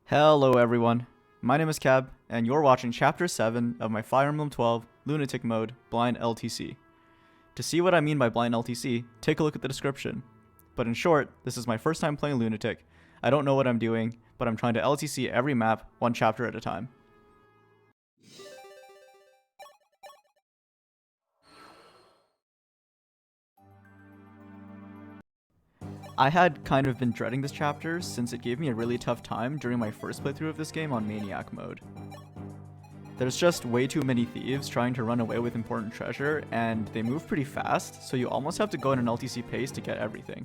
Hello everyone, my name is Cab, and you're watching Chapter 7 of my Fire Emblem 12 Lunatic Mode Blind LTC. To see what I mean by Blind LTC, take a look at the description. But in short, this is my first time playing Lunatic. I don't know what I'm doing, but I'm trying to LTC every map, one chapter at a time. I had kind of been dreading this chapter since it gave me a really tough time during my first playthrough of this game on Maniac mode. There's just way too many thieves trying to run away with important treasure, and they move pretty fast, so you almost have to go at an LTC pace to get everything.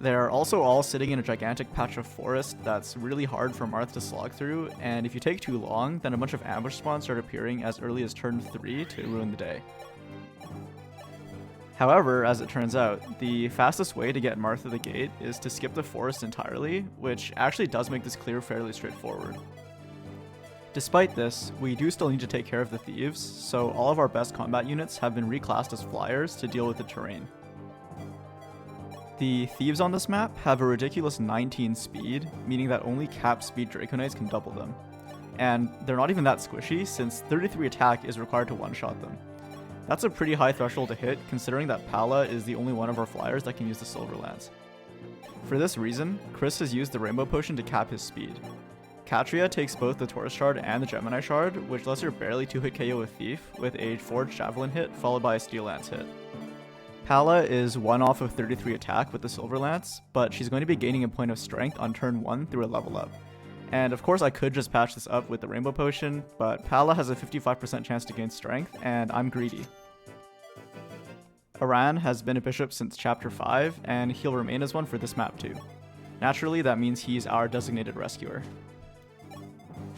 They're also all sitting in a gigantic patch of forest that's really hard for Marth to slog through, and if you take too long, then a bunch of ambush spawns start appearing as early as turn 3 to ruin the day. However, as it turns out, the fastest way to get Marth to the gate is to skip the forest entirely, which actually does make this clear fairly straightforward. Despite this, we do still need to take care of the thieves, so all of our best combat units have been reclassed as flyers to deal with the terrain. The thieves on this map have a ridiculous 19 speed, meaning that only cap speed Draconites can double them. And they're not even that squishy, since 33 attack is required to one-shot them. That's a pretty high threshold to hit, considering that Pala is the only one of our flyers that can use the Silver Lance. For this reason, Chris has used the Rainbow Potion to cap his speed. Katria takes both the Taurus Shard and the Gemini Shard, which lets her barely 2-hit KO a Thief, with a Forged Javelin hit followed by a Steel Lance hit. Pala is 1 off of 33 attack with the Silver Lance, but she's going to be gaining a point of strength on turn 1 through a level up. And of course I could just patch this up with the Rainbow Potion, but Pala has a 55% chance to gain strength, and I'm greedy. Aran has been a bishop since Chapter 5, and he'll remain as one for this map too. Naturally, that means he's our designated rescuer.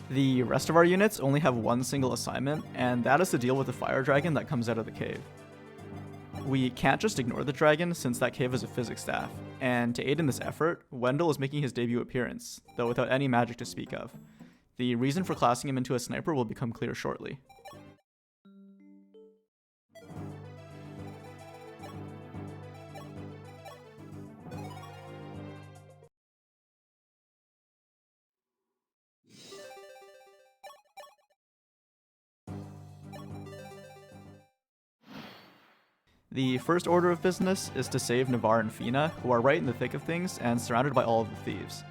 The rest of our units only have one single assignment, and that is to deal with the fire dragon that comes out of the cave. We can't just ignore the dragon since that cave is a physics staff, and to aid in this effort, Wendell is making his debut appearance, though without any magic to speak of. The reason for classing him into a sniper will become clear shortly. The first order of business is to save Navarre and Fina, who are right in the thick of things and surrounded by all of the thieves.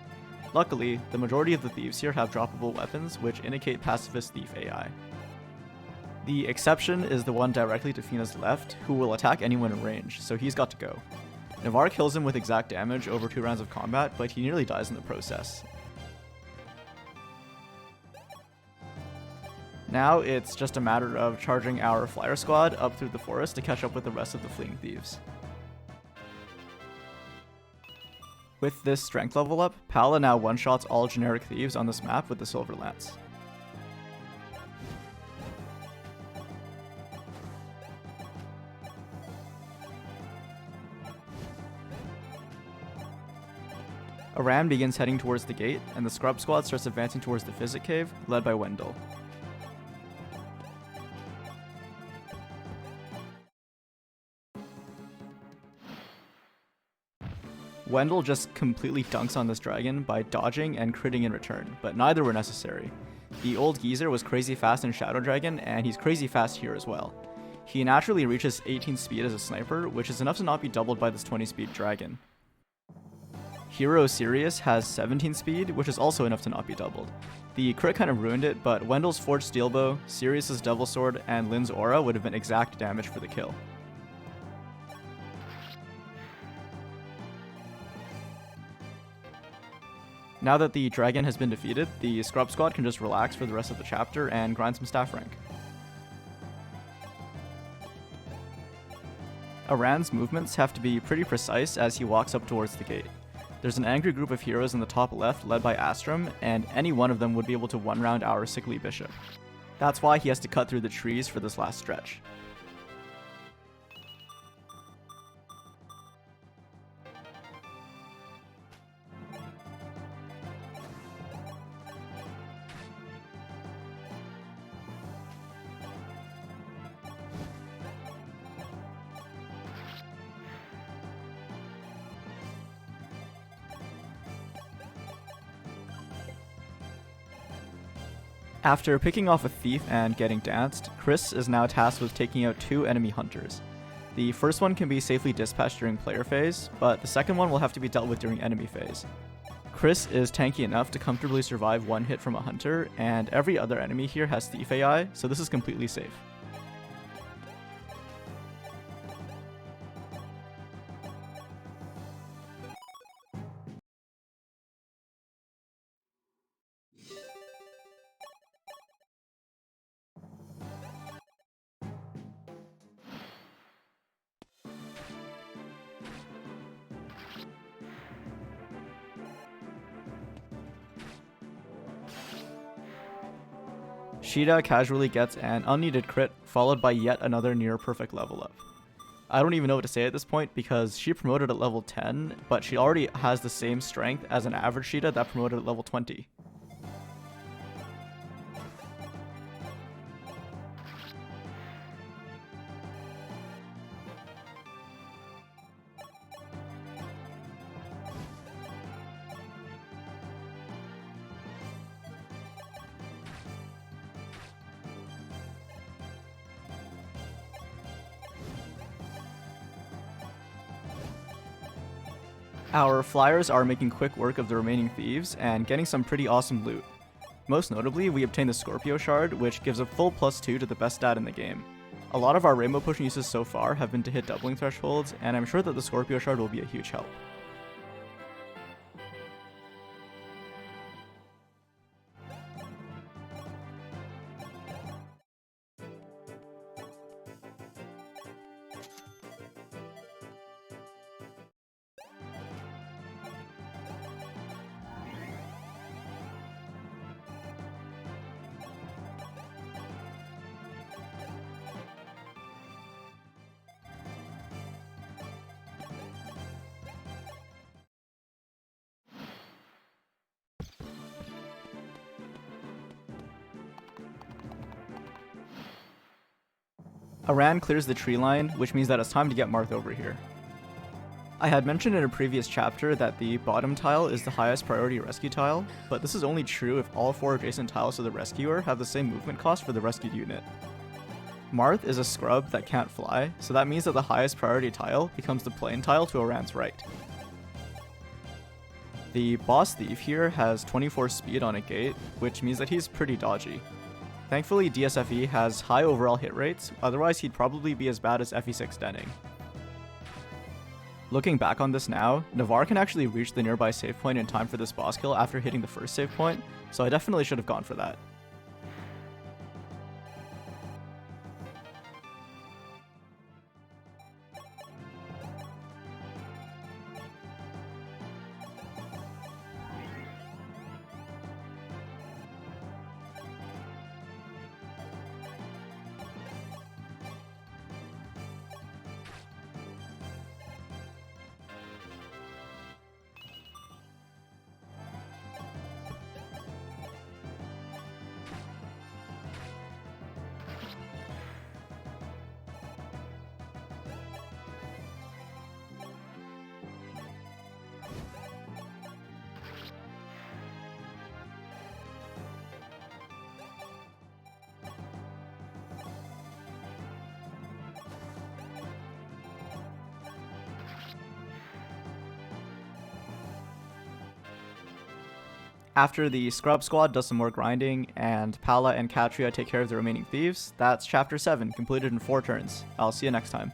Luckily, the majority of the thieves here have droppable weapons, which indicate pacifist thief AI. The exception is the one directly to Fina's left, who will attack anyone in range, so he's got to go. Navarre kills him with exact damage over 2 rounds of combat, but he nearly dies in the process. Now it's just a matter of charging our flyer squad up through the forest to catch up with the rest of the fleeing thieves. With this strength level up, Pala now one-shots all generic thieves on this map with the Silver Lance. Aran begins heading towards the gate, and the Scrub Squad starts advancing towards the Physic Cave, led by Wendell. Wendell just completely dunks on this dragon by dodging and critting in return, but neither were necessary. The old geezer was crazy fast in Shadow Dragon, and he's crazy fast here as well. He naturally reaches 18 speed as a sniper, which is enough to not be doubled by this 20 speed dragon. Hero Sirius has 17 speed, which is also enough to not be doubled. The crit kind of ruined it, but Wendell's Forged Steel Bow, Sirius's Devil Sword, and Lynn's Aura would have been exact damage for the kill. Now that the dragon has been defeated, the Scrub Squad can just relax for the rest of the chapter and grind some staff rank. Aran's movements have to be pretty precise as he walks up towards the gate. There's an angry group of heroes in the top left led by Astrum, and any one of them would be able to one-round our sickly bishop. That's why he has to cut through the trees for this last stretch. After picking off a thief and getting danced, Chris is now tasked with taking out 2 enemy hunters. The first one can be safely dispatched during player phase, but the second one will have to be dealt with during enemy phase. Chris is tanky enough to comfortably survive 1 hit from a hunter, and every other enemy here has thief AI, so this is completely safe. Sheeta casually gets an unneeded crit, followed by yet another near perfect level up. I don't even know what to say at this point because she promoted at level 10, but she already has the same strength as an average Sheeta that promoted at level 20. Our flyers are making quick work of the remaining thieves and getting some pretty awesome loot. Most notably, we obtained the Scorpio Shard, which gives a full +2 to the best stat in the game. A lot of our rainbow potion uses so far have been to hit doubling thresholds, and I'm sure that the Scorpio Shard will be a huge help. Aran clears the tree line, which means that it's time to get Marth over here. I had mentioned in a previous chapter that the bottom tile is the highest priority rescue tile, but this is only true if all 4 adjacent tiles to the rescuer have the same movement cost for the rescued unit. Marth is a scrub that can't fly, so that means that the highest priority tile becomes the plane tile to Aran's right. The boss thief here has 24 speed on a gate, which means that he's pretty dodgy. Thankfully, DSFE has high overall hit rates, otherwise he'd probably be as bad as FE6 denning. Looking back on this now, Navarre can actually reach the nearby save point in time for this boss kill after hitting the first save point, so I definitely should have gone for that. After the Scrub Squad does some more grinding, and Pala and Katria take care of the remaining thieves, that's Chapter 7, completed in 4 turns. I'll see you next time.